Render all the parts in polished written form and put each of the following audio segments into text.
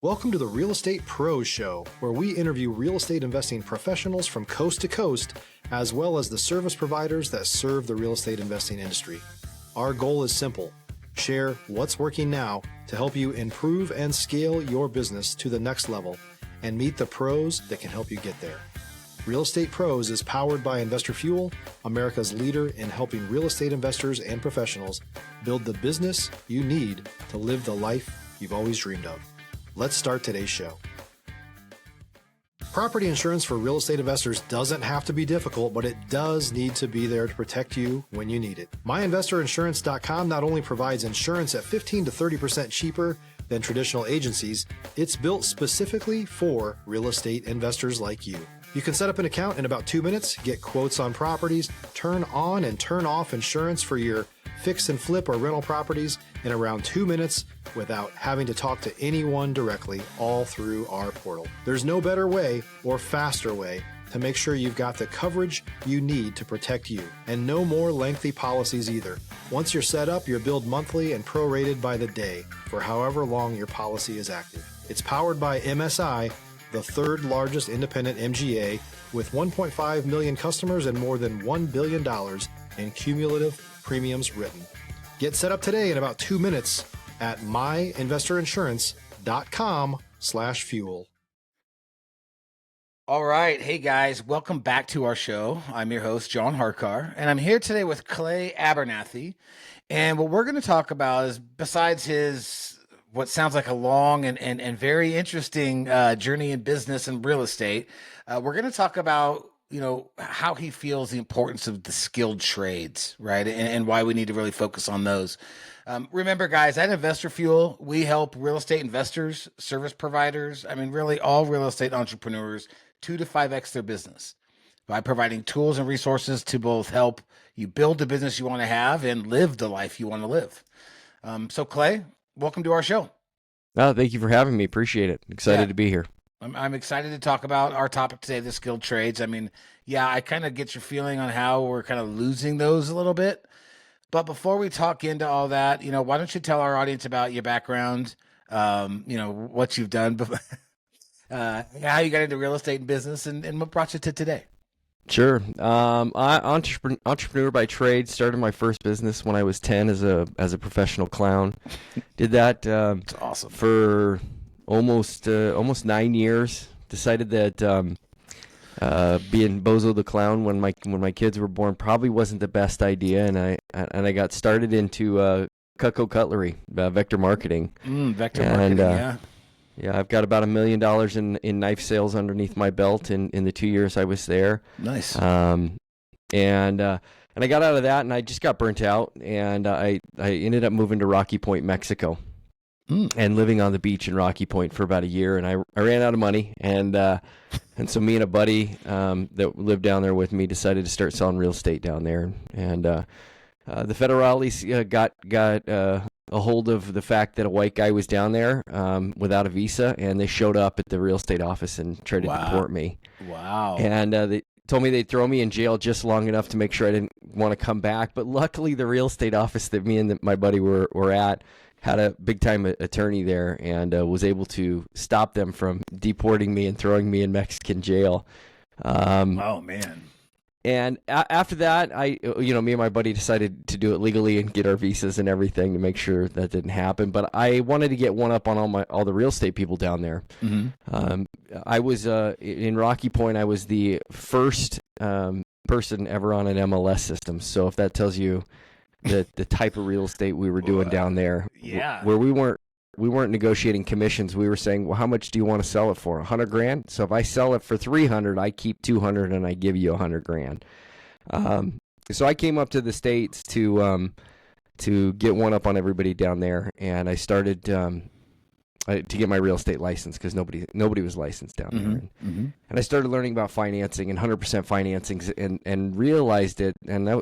Welcome to the Real Estate Pros Show, where we interview real estate investing professionals from coast to coast, as well as the service providers that serve the real estate investing industry. Our goal is simple: share what's working now to help you improve and scale your business to the next level and meet the pros that can help you get there. Real Estate Pros is powered by Investor Fuel, America's leader in helping real estate investors and professionals build the business you need to live the life you've always dreamed of. Let's start today's show. Property insurance for real estate investors doesn't have to be difficult, but it does need to be there to protect you when you need it. MyInvestorInsurance.com not only provides insurance at 15 to 30% cheaper than traditional agencies, it's built specifically for real estate investors like you. You can set up an account in about 2 minutes, get quotes on properties, turn on and turn off insurance for your fix and flip or rental properties in around 2 minutes without having to talk to anyone directly, all through our portal. There's no better way or faster way to make sure you've got the coverage you need to protect you, and no more lengthy policies either. Once you're set up, you're billed monthly and prorated by the day for however long your policy is active. It's powered by MSI, the third largest independent MGA, with 1.5 million customers and more than $1 billion in cumulative premiums written. Get set up today in about 2 minutes at myinvestorinsurance.com/fuel. All right. Hey, guys. Welcome back to our show. I'm your host, John Harcar, and I'm here today with Clayton Abernathy. And what we're going to talk about is, besides his what sounds like a long and very interesting journey in business and real estate, we're going to talk about how he feels the importance of the skilled trades, right? And why we need to really focus on those. Remember, guys, at Investor Fuel, we help real estate investors, service providers, really all real estate entrepreneurs 2 to 5x their business by providing tools and resources to both help you build the business you want to have and live the life you want to live. So Clay, welcome to our show. Oh, thank you for having me. Appreciate it. Excited to be here. I'm excited to talk about our topic today, the skilled trades. I kind of get your feeling on how we're kind of losing those a little bit. But before we talk into all that, why don't you tell our audience about your background, what you've done, how you got into real estate and business, and what brought you to today? Sure. Entrepreneur by trade. Started my first business when I was 10 as a professional clown. Did that That's awesome. For almost 9 years. Decided that being Bozo the Clown when my kids were born probably wasn't the best idea, and I got started into Cutco Cutlery, vector marketing. Vector marketing, yeah. Yeah, I've got about $1 million in knife sales underneath my belt in the 2 years I was there. Nice. And I got out of that, and I just got burnt out, and I ended up moving to Rocky Point, Mexico. And living on the beach in Rocky Point for about a year, and I ran out of money, and so me and a buddy that lived down there with me decided to start selling real estate down there, and the federales got a hold of the fact that a white guy was down there without a visa, and they showed up at the real estate office and tried to deport me. Wow! And they told me they'd throw me in jail just long enough to make sure I didn't want to come back, but luckily the real estate office that me and my buddy were at had a big-time attorney there, and was able to stop them from deporting me and throwing me in Mexican jail. Oh, man. And after that, me and my buddy decided to do it legally and get our visas and everything to make sure that didn't happen. But I wanted to get one up on all the real estate people down there. Mm-hmm. I was in Rocky Point. I was the first person ever on an MLS system. So if that tells you the type of real estate we were doing down there, yeah, where we weren't negotiating commissions. We were saying, well, how much do you want to sell it for? $100,000. So if I sell it for $300,000, I keep $200,000 and I give you $100,000. So I came up to the States to get one up on everybody down there, and I started to get my real estate license because nobody was licensed down there. Mm-hmm. And I started learning about financing and 100% financing, and realized it. And I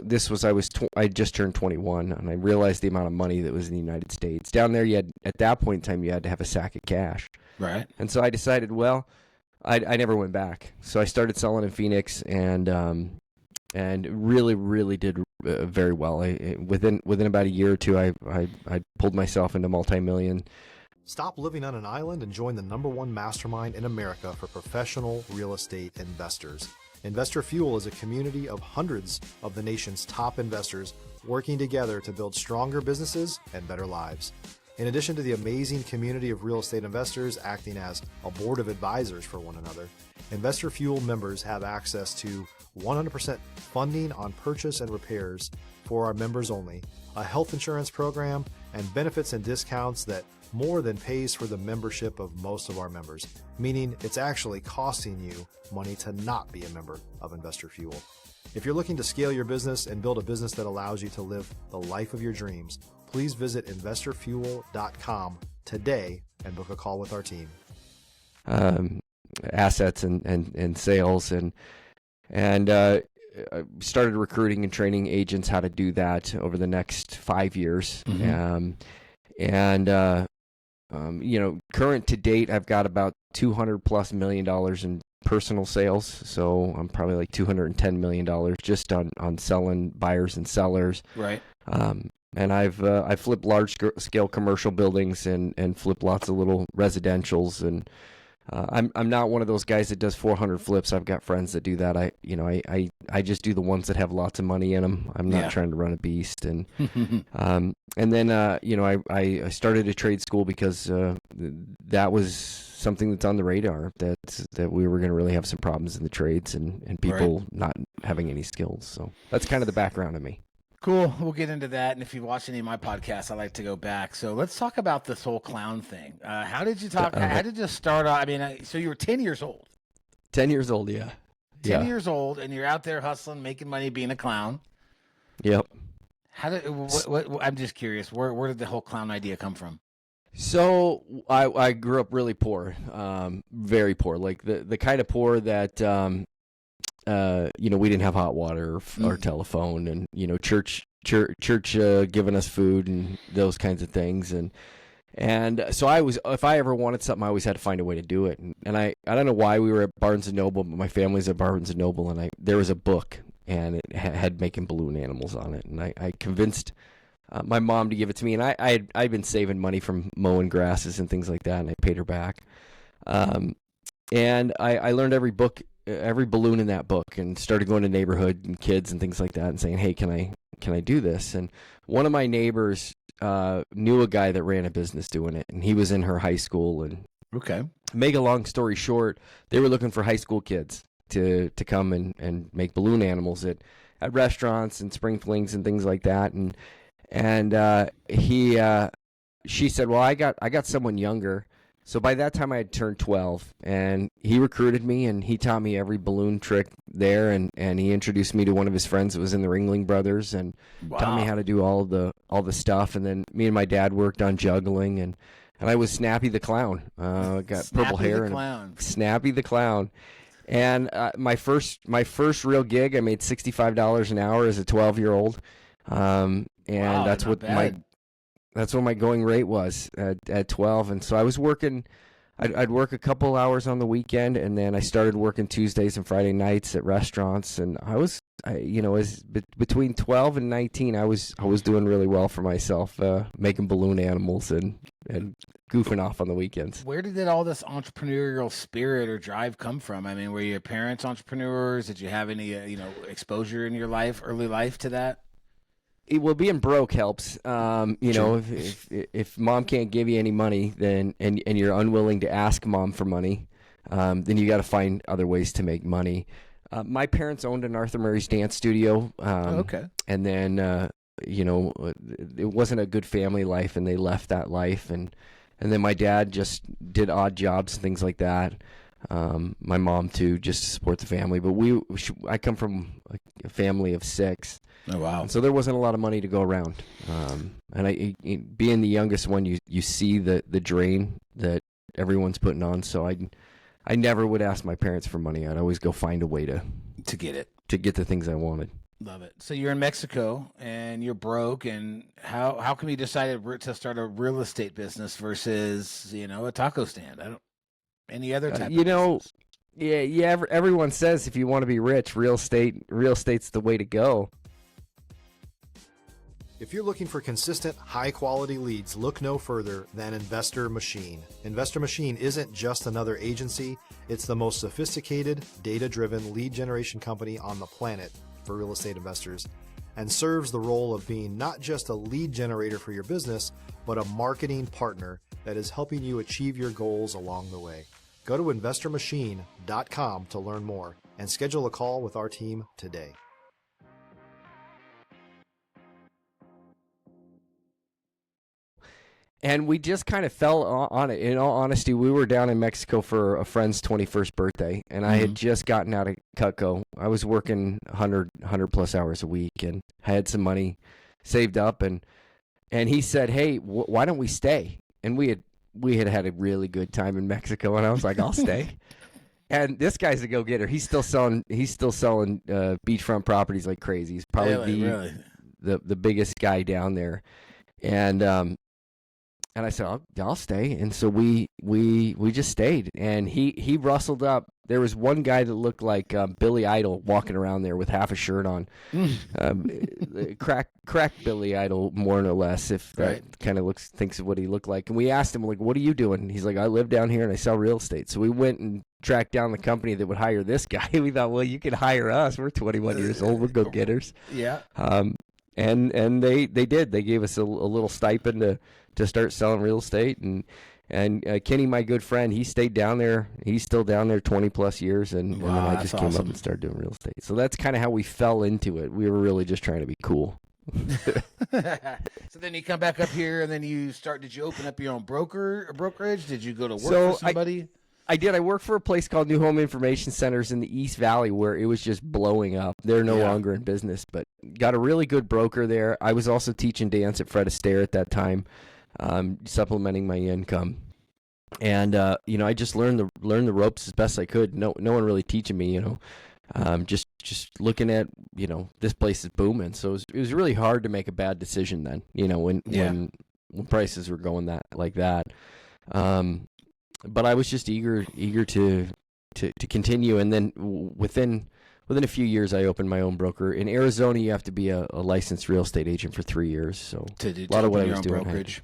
just turned 21, and I realized the amount of money that was in the United States. Down there, at that point in time, you had to have a sack of cash. Right. And so I decided, well, I never went back. So I started selling in Phoenix, and really, really did very well. Within about a year or two, I pulled myself into multi-million Stop living on an island and join the #1 mastermind in America for professional real estate investors. Investor Fuel is a community of hundreds of the nation's top investors working together to build stronger businesses and better lives. In addition to the amazing community of real estate investors acting as a board of advisors for one another, Investor Fuel members have access to 100% funding on purchase and repairs for our members only, a health insurance program, and benefits and discounts that more than pays for the membership of most of our members, meaning it's actually costing you money to not be a member of Investor Fuel. If you're looking to scale your business and build a business that allows you to live the life of your dreams, please visit investorfuel.com today and book a call with our team. Assets and sales and started recruiting and training agents how to do that over the next 5 years. Current to date, I've got about $200+ million in personal sales. So I'm probably like $210 million just on selling buyers and sellers. Right. And I've flipped large scale commercial buildings and flipped lots of little residentials, and I'm not one of those guys that does 400 flips. I've got friends that do that. I just do the ones that have lots of money in them. I'm not trying to run a beast. And then I started a trade school because that was something that's on the radar, that we were going to really have some problems in the trades and people not having any skills. So that's kind of the background of me. Cool. We'll get into that. And if you watch any of my podcasts, I like to go back. So let's talk about this whole clown thing. How did you how did you start off? I mean, so you were 10 years old. 10 years old, yeah. 10 years old, and you're out there hustling, making money, being a clown. Yep. How did, I'm just curious, where did the whole clown idea come from? So I grew up really poor, very poor, like the kind of poor that, we didn't have hot water or telephone, and, church giving us food and those kinds of things. And so if I ever wanted something, I always had to find a way to do it. And I don't know why we were at Barnes & Noble, but my family's at Barnes & Noble, and there was a book, and it had making balloon animals on it. And I convinced my mom to give it to me. And I'd been saving money from mowing grasses and things like that, and I paid her back. And I learned every balloon in that book, and started going to neighborhood and kids and things like that and saying, hey, can I do this? And one of my neighbors knew a guy that ran a business doing it, and he was in her high school. And make a long story short, they were looking for high school kids to come and make balloon animals at restaurants and spring flings and things like that. And she said, well, I got someone younger. So by that time I had turned 12, and he recruited me, and he taught me every balloon trick there, and he introduced me to one of his friends that was in the Ringling Brothers, and taught me how to do all the stuff. And then me and my dad worked on juggling, and I was Snappy the Clown. Got purple hair and Snappy the Clown. And my first real gig, I made $65 an hour as a 12-year-old. That's what my going rate was at 12. And so I was working, I'd work a couple hours on the weekend, and then I started working Tuesdays and Friday nights at restaurants. And between 12 and 19, I was doing really well for myself, making balloon animals and goofing off on the weekends. Where did all this entrepreneurial spirit or drive come from? I mean, were your parents entrepreneurs? Did you have any, exposure in your early life to that? Well, being broke helps. If mom can't give you any money, then and you're unwilling to ask mom for money, then you got to find other ways to make money. My parents owned an Arthur Murray's dance studio. And then it wasn't a good family life, and they left that life. And then my dad just did odd jobs and things like that. My mom too, just to support the family. But I come from a family of 6. Oh, wow. And so there wasn't a lot of money to go around. And being the youngest one, you see the drain that everyone's putting on. So I never would ask my parents for money. I'd always go find a way to get it, to get the things I wanted. Love it. So you're in Mexico and you're broke, and how come you decided to start a real estate business versus, a taco stand? Any other type of business? Yeah. Everyone says if you want to be rich, real estate's the way to go. If you're looking for consistent, high-quality leads, look no further than Investor Machine. Investor Machine isn't just another agency. It's the most sophisticated, data-driven lead generation company on the planet for real estate investors, and serves the role of being not just a lead generator for your business, but a marketing partner that is helping you achieve your goals along the way. Go to investormachine.com to learn more and schedule a call with our team today. And we just kind of fell on it. In all honesty, we were down in Mexico for a friend's 21st birthday, and I had just gotten out of Cutco. I was working 100 plus hours a week, and I had some money saved up, and he said, "Hey, why don't we stay?" And we had a really good time in Mexico, and I was like, "I'll stay." And this guy's a go-getter. He's still selling beachfront properties like crazy. He's probably the biggest guy down there, and I said, I'll stay. And so we just stayed. And he rustled up. There was one guy that looked like Billy Idol walking around there with half a shirt on. Crack Billy Idol, more or less, if that kind of thinks of what he looked like. And we asked him, like, what are you doing? And he's like, I live down here and I sell real estate. So we went and tracked down the company that would hire this guy. We thought, well, you can hire us. We're 21 years old. We're go-getters. Yeah. And they did. They gave us a little stipend to start selling real estate, and Kenny, my good friend, he stayed down there. He's still down there 20 plus years, and then I just came up and started doing real estate. So that's kind of how we fell into it. We were really just trying to be cool. So then you come back up here, and then did you open up your own brokerage? Did you go to work for somebody? I did. I worked for a place called New Home Information Centers in the East Valley, where it was just blowing up. They're no longer in business, but got a really good broker there. I was also teaching dance at Fred Astaire at that time, supplementing my income. And I just learned the ropes as best I could. No one really teaching me. Just looking at this place is booming. So it was really hard to make a bad decision then. When prices were going like that. But I was just eager to continue, and then within a few years, I opened my own broker. In Arizona, you have to be a licensed real estate agent for 3 years. So a lot of what I was doing. Brokerage.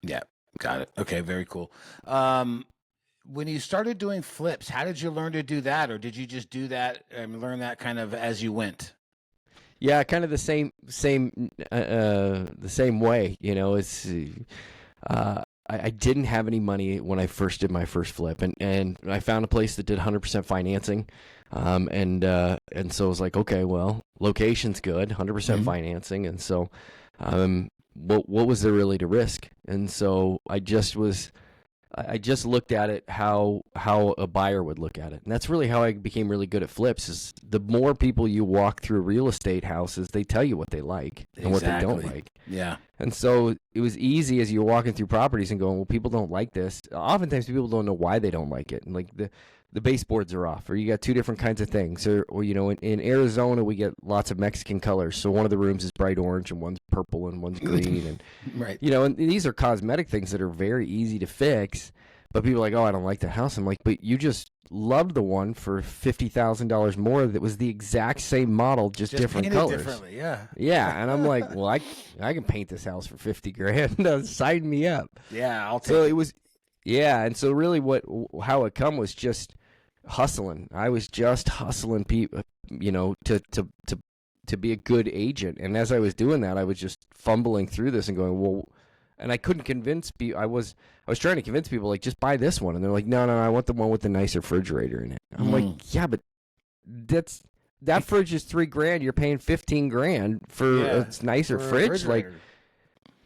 Yeah, got it. Okay, very cool. When you started doing flips, how did you learn to do that, or did you just do that and learn that kind of as you went? Yeah, kind of the same way. It's. I didn't have any money when I first did my first flip, and I found a place that did 100% financing, and so I was like, okay, well, location's good, 100% financing, and so what was there really to risk? And so I just looked at it how a buyer would look at it, and that's really how I became really good at flips. Is the more people you walk through real estate houses, they tell you what they like and what they don't like. Yeah. And so it was easy as you're walking through properties and going, well, people don't like this. Oftentimes people don't know why they don't like it. And like the baseboards are off, or you got two different kinds of things. Or in Arizona, we get lots of Mexican colors. So one of the rooms is bright orange and one's purple and one's green. And, right. And these are cosmetic things that are very easy to fix. But people are like, oh, I don't like that house. I'm like, but you just loved the one for $50,000 more that was the exact same model, just different colors. Differently, yeah. Yeah, and I'm like, well, I can paint this house for $50,000. Sign me up. Yeah, I'll take so it. It was, yeah, and so really how it come was just hustling. I was just hustling people, to be a good agent. And as I was doing that, I was just fumbling through this and going, well. And I couldn't convince people. I was trying to convince people, like, just buy this one. And they're like, no, I want the one with the nice refrigerator in it. I'm like, yeah, but that fridge is $3,000. You're paying $15,000 for a nicer fridge. Like,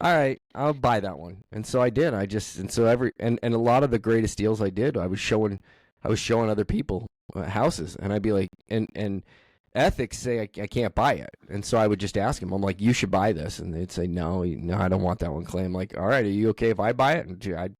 all right, I'll buy that one. And so I did. And a lot of the greatest deals I did, I was showing other people houses, and I'd be like, and ethics say I can't buy it, and so I would just ask them. I'm like, you should buy this, and they'd say, no, I don't want that one, Clay. I'm like, all right, are you okay if I buy it? And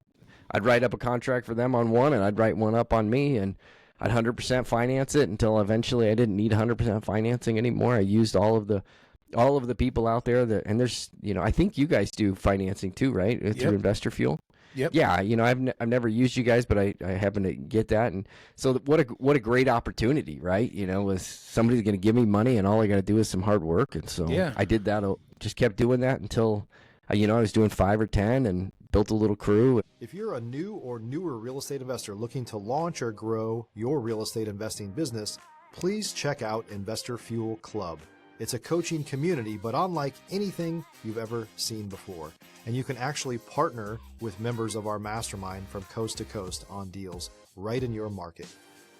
I'd write up a contract for them on one, and I'd write one up on me, and I'd 100% finance it until eventually I didn't need 100% financing anymore. I used all of the people out there and there's, I think you guys do financing too, right? Through Investor Fuel. Yep. yeah, I've never used you guys, but I happen to get that. And so what a great opportunity, right? Was somebody's going to give me money and all I got to do is some hard work. And so Yeah. I did that, just kept doing that until, I was doing 5 or 10 and built a little crew. If you're a new or newer real estate investor looking to launch or grow your real estate investing business, please check out Investor Fuel Club. It's a coaching community, but unlike anything you've ever seen before. And you can actually partner with members of our mastermind from coast to coast on deals right in your market.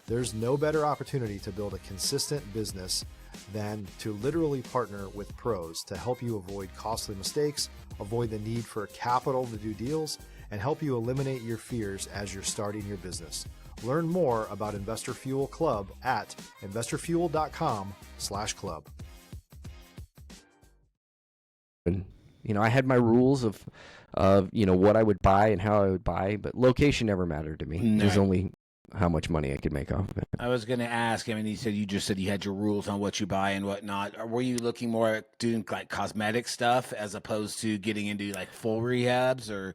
There's no better opportunity to build a consistent business than to literally partner with pros to help you avoid costly mistakes, avoid the need for capital to do deals, and help you eliminate your fears as you're starting your business. Learn more about Investor Fuel Club at investorfuel.com/club. And, I had my rules of what I would buy and how I would buy, but location never mattered to me. No. There's only how much money I could make off of it. I was going to ask, you just said you had your rules on what you buy and whatnot. Or were you looking more at doing like cosmetic stuff as opposed to getting into like full rehabs or?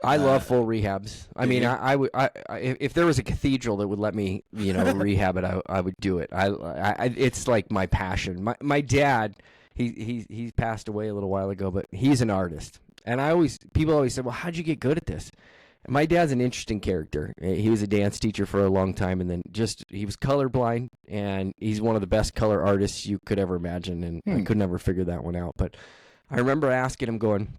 I love full rehabs. I mean, I would, if there was a cathedral that would let me, rehab it, I would do it. It's like my passion. My dad, he passed away a little while ago, but he's an artist. And people always said, well, how'd you get good at this? And my dad's an interesting character. He was a dance teacher for a long time, and then he was colorblind, and he's one of the best color artists you could ever imagine. And I could never figure that one out. But I remember asking him, going,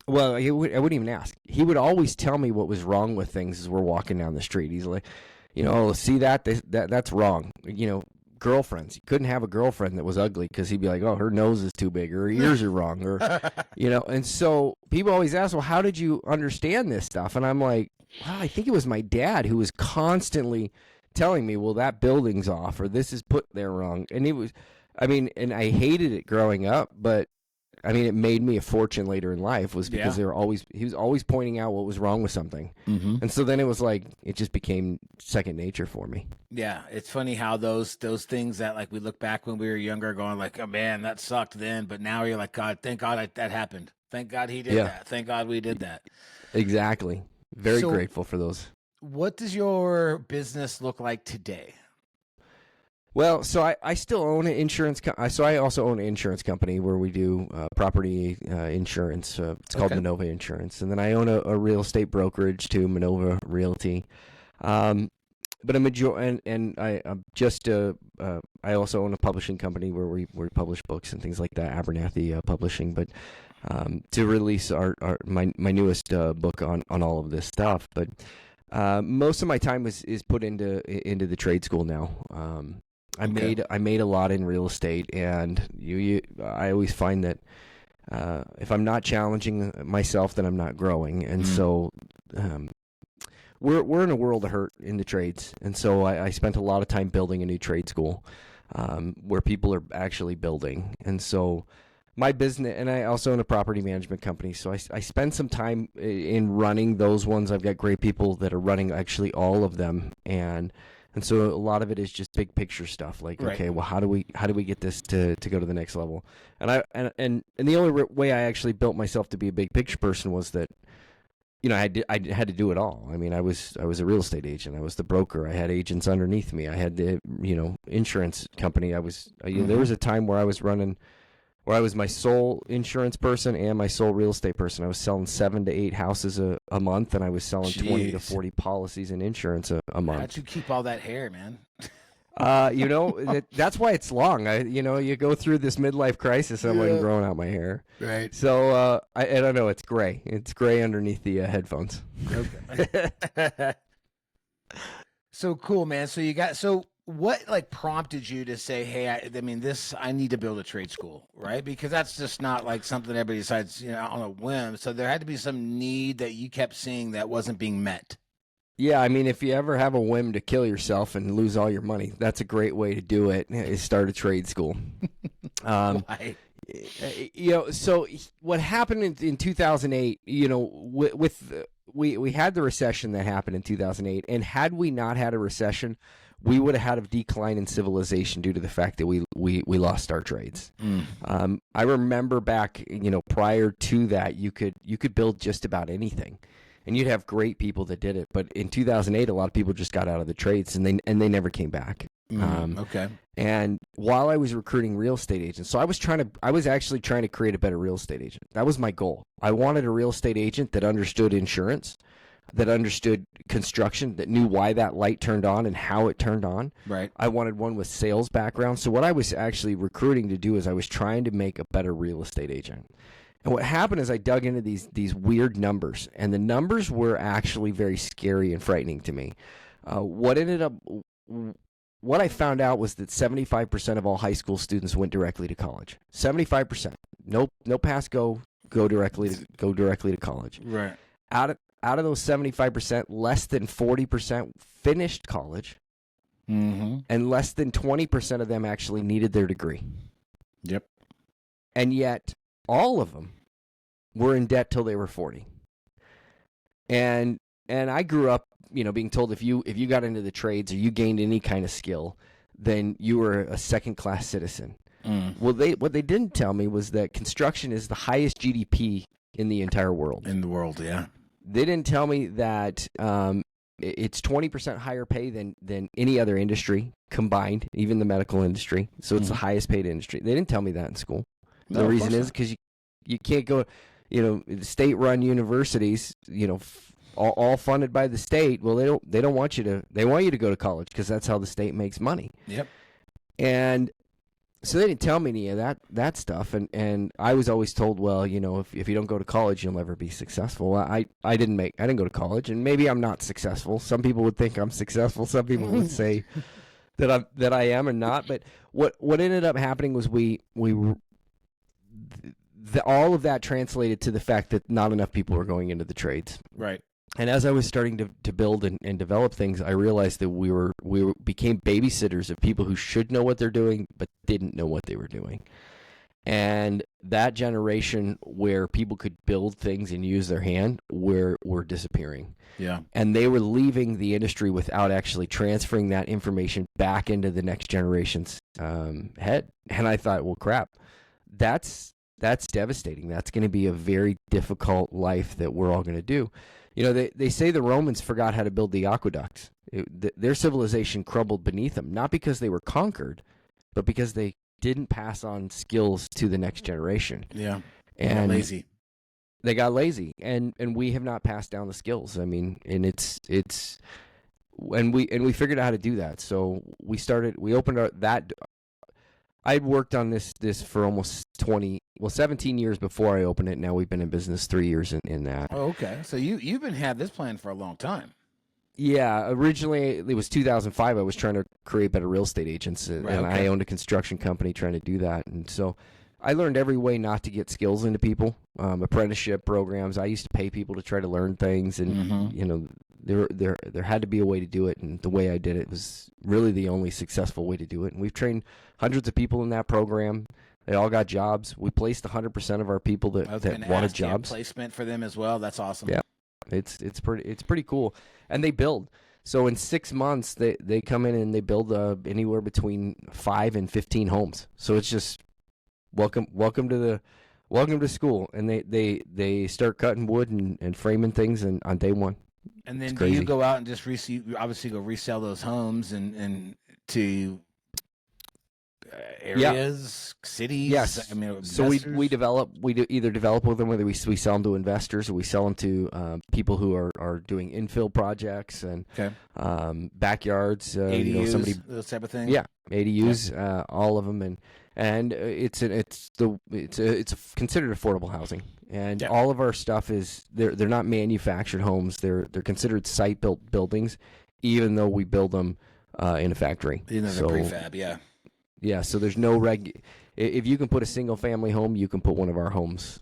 well, I wouldn't even ask. He would always tell me what was wrong with things as we're walking down the street. He's like, oh, see that's wrong. Girlfriends. He couldn't have a girlfriend that was ugly because he'd be like, oh, her nose is too big or her ears are wrong or, and so people always ask, well, how did you understand this stuff? And I'm like, well, I think it was my dad who was constantly telling me, well, that building's off or this is put there wrong. And and I hated it growing up, but it made me a fortune later in life was because he was always pointing out what was wrong with something. Mm-hmm. And so then it was like, it just became second nature for me. Yeah. It's funny how those things that like we look back when we were younger going like, oh man, that sucked then. But now you're like, God, thank God that happened. Thank God he did that. Thank God we did that. Exactly. Very grateful for those. What does your business look like today? Well, so I still own an insurance. So I also own an insurance company where we do property insurance. It's called Minova Insurance, and then I own a real estate brokerage too, Minova Realty. But I also own a publishing company where we publish books and things like that. Abernathy Publishing, but to release my newest book on all of this stuff. But most of my time is put into the trade school now. I made a lot in real estate, and I always find that if I'm not challenging myself, then I'm not growing. And so we're in a world of hurt in the trades, and so I spent a lot of time building a new trade school where people are actually building. And so my business, and I also own a property management company, so I spend some time in running those ones. I've got great people that are running actually all of them, and so a lot of it is just big picture stuff. Like, okay, well, how do we get this to go to the next level? And the only way I actually built myself to be a big picture person was that, I had to do it all. I was a real estate agent. I was the broker. I had agents underneath me. I had the insurance company. There was a time where I was my sole insurance person and my sole real estate person. I was selling 7 to 8 houses a month, and I was selling 20 to 40 policies in insurance a month. How'd you keep all that hair, man? That's why it's long. You go through this midlife crisis. I wasn't growing out my hair. Right. So I don't know. It's gray. It's gray underneath the headphones. Okay. So cool, man. So what prompted you to say, hey, I need to build a trade school, right? Because that's just not like something everybody decides, on a whim. So there had to be some need that you kept seeing that wasn't being met. Yeah, if you ever have a whim to kill yourself and lose all your money, that's a great way to do it, is start a trade school. Why? So what happened in 2008, we had the recession that happened in 2008, and had we not had a recession, we would have had a decline in civilization due to the fact that we lost our trades. I remember back, prior to that, you could build just about anything. and you'd have great people that did it. But in 2008, a lot of people just got out of the trades, and they never came back. Okay. And while I was recruiting real estate agents, so I was actually trying to create a better real estate agent. That was my goal. I wanted a real estate agent that understood insurance, that understood construction, that knew why that light turned on and how it turned on. Right. I wanted one with sales background. So what I was actually recruiting to do is I was trying to make a better real estate agent. And what happened is I dug into these weird numbers, and the numbers were actually very scary and frightening to me. What I found out was that 75% of all high school students went directly to college. 75%. No pass go directly to college. Right. Out of those 75%, less than 40% finished college, and less than 20% of them actually needed their degree. Yep. And yet, all of them were in debt till they were 40. And I grew up, being told if you got into the trades or you gained any kind of skill, then you were a second-class citizen. Well, what they didn't tell me was that construction is the highest GDP in the entire world. In the world, yeah. They didn't tell me that it's 20% higher pay than any other industry combined, even the medical industry. So it's the highest paid industry. They didn't tell me that in school. No, the reason is because you can't go, state-run universities, all funded by the state. Well, they don't want you to. They want you to go to college because that's how the state makes money. Yep. And so they didn't tell me any of that stuff. And I was always told, well, if you don't go to college, you'll never be successful. I didn't go to college, and maybe I'm not successful. Some people would think I'm successful. Some people would say that I am or not. But what ended up happening was all of that translated to the fact that not enough people were going into the trades. Right. And as I was starting to build and develop things, I realized that we became babysitters of people who should know what they're doing but didn't know what they were doing. And that generation where people could build things and use their hand were disappearing. Yeah. And they were leaving the industry without actually transferring that information back into the next generation's head. And I thought, well, crap, that's devastating. That's going to be a very difficult life that we're all going to do. They say the Romans forgot how to build the aqueducts. Their civilization crumbled beneath them, not because they were conquered, but because they didn't pass on skills to the next generation. Yeah. And lazy. They got lazy, and we have not passed down the skills. I mean, and we figured out how to do that. So we opened that. I'd worked on this for almost 17 years before I opened it. Now we've been in business 3 years in that. Oh, okay. So you've been had this plan for a long time. Yeah, originally it was 2005. I was trying to create better real estate agents, and I owned a construction company trying to do that. And so I learned every way not to get skills into people. Apprenticeship programs. I used to pay people to try to learn things, and there had to be a way to do it. And the way I did it was really the only successful way to do it. And we've trained hundreds of people in that program. They all got jobs. We placed 100% of our people that wanted jobs. Placement for them as well. That's awesome. Yeah, it's pretty cool. And they build. So in 6 months, they come in and they build anywhere between 5 and 15 homes. So it's just welcome to school. And they start cutting wood and framing things on day one. And then do you go out and just obviously go resell those homes and to areas, cities? Yes. I mean, so we either develop with them, whether we sell them to investors or we sell them to people who are doing infill projects and backyards. ADUs, those type of things. Yeah, ADUs, all of them, and it's considered affordable housing. And all of our stuff they're not manufactured homes. They're considered site built buildings, even though we build them in a factory. In a prefab, yeah. Yeah, so there's no if you can put a single family home, you can put one of our homes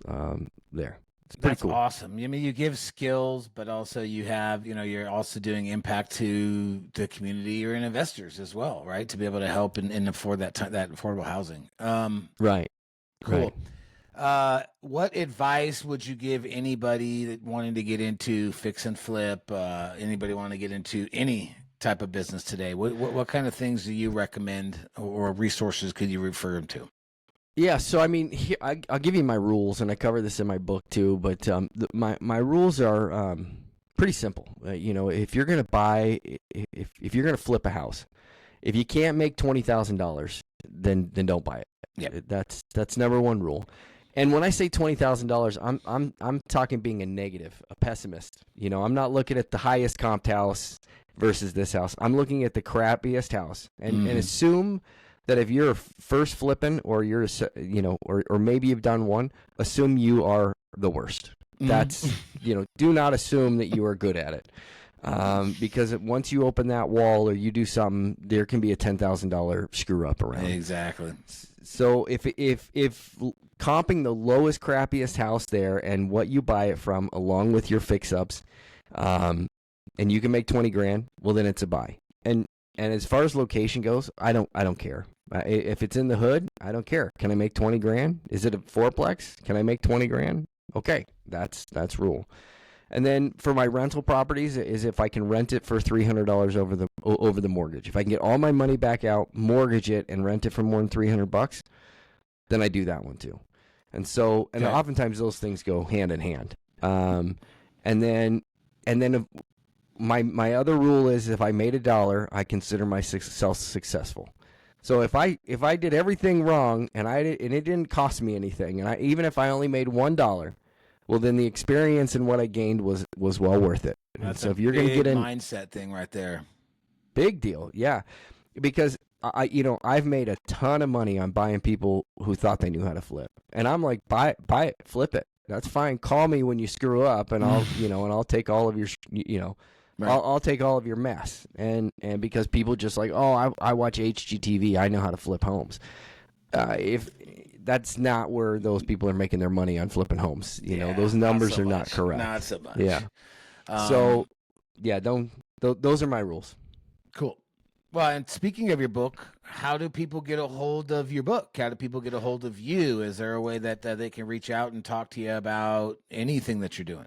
there. It's pretty That's cool. awesome. I mean, you give skills, but also you have, you're also doing impact to the community or in investors as well, right? To be able to help and afford that affordable housing. Right. Cool. Right. What advice would you give anybody that wanting to get into fix and flip? Anybody want to get into any type of business today? What kind of things do you recommend, or resources could you refer them to? Yeah, so I mean, I'll give you my rules, and I cover this in my book too. But my rules are pretty simple. If you're going to buy, if you're going to flip a house, if you can't make $20,000, then don't buy it. Yep. That's number one rule. And when I say $20,000, I'm talking being a negative, a pessimist. I'm not looking at the highest comped house versus this house. I'm looking at the crappiest house, and assume that if you're first flipping, or you're or maybe you've done one, assume you are the worst. That's do not assume that you are good at it, because once you open that wall or you do something, there can be a $10,000 screw up around. Exactly. So if comping the lowest, crappiest house there and what you buy it from, along with your fix-ups, and you can make 20 grand, well, then it's a buy. And as far as location goes, I don't care. If it's in the hood, I don't care. Can I make 20 grand? Is it a fourplex? Can I make 20 grand? Okay, that's rule. And then for my rental properties is if I can rent it for $300 over the mortgage. If I can get all my money back out, mortgage it, and rent it for more than $300, then I do that one too. And so, oftentimes those things go hand in hand. And then if my other rule is, if I made $1, I consider myself successful. So if I did everything wrong and it didn't cost me anything, and even if I only made $1, well, then the experience and what I gained was well worth it. That's so if you're going to get in, mindset thing right there. Big deal, yeah. Because I've made a ton of money on buying people who thought they knew how to flip, and I'm like, buy it, flip it. That's fine. Call me when you screw up, and I'll take all of your Right. I'll take all of your mess, and because people just like, oh, I watch HGTV, I know how to flip homes. If that's not where those people are making their money on flipping homes, those numbers are not correct. Not so much. Yeah. Those are my rules. Cool. Well, and speaking of your book, how do people get a hold of your book? How do people get a hold of you? Is there a way that they can reach out and talk to you about anything that you're doing?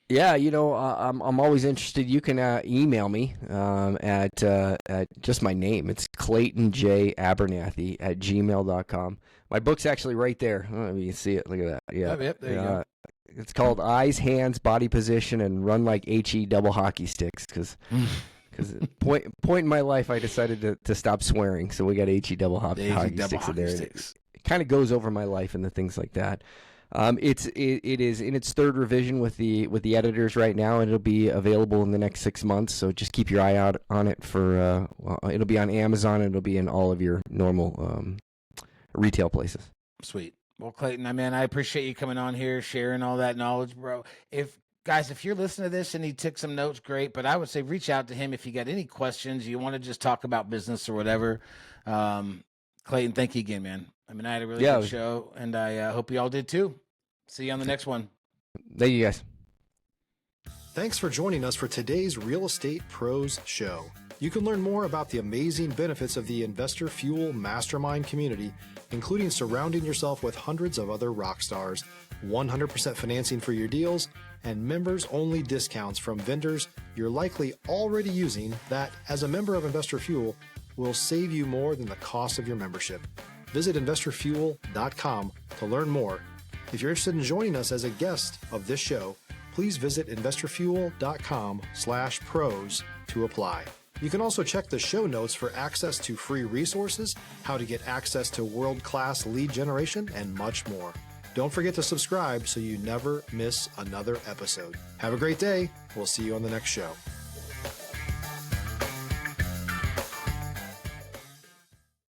Yeah, I'm always interested. You can email me at just my name. It's Clayton J. Abernathy at gmail.com. My book's actually right there. I don't know if you can see it. Look at that. Yeah. Yep, there you go. It's called Eyes, Hands, Body Position, and Run Like HE Double Hockey Sticks, because point in my life I decided to stop swearing, so we got HE Double Hockey Sticks in there. It kind of goes over my life and the things like that. It is in its third revision with the editors right now, and it'll be available in the next 6 months. So just keep your eye out on it for. It'll be on Amazon, and it'll be in all of your normal retail places. Sweet. Well, Clayton, I appreciate you coming on here, sharing all that knowledge, bro. If you're listening to this and he took some notes, great. But I would say reach out to him if you got any questions. You want to just talk about business or whatever. Clayton, thank you again, man. I had a really good show, and I hope you all did too. See you on the next one. Thank you, guys. Thanks for joining us for today's Real Estate Pros Show. You can learn more about the amazing benefits of the Investor Fuel Mastermind community, including surrounding yourself with hundreds of other rock stars, 100% financing for your deals, and members-only discounts from vendors you're likely already using that, as a member of Investor Fuel, will save you more than the cost of your membership. Visit investorfuel.com to learn more. If you're interested in joining us as a guest of this show, please visit investorfuel.com/pros to apply. You can also check the show notes for access to free resources, how to get access to world-class lead generation, and much more. Don't forget to subscribe so you never miss another episode. Have a great day. We'll see you on the next show.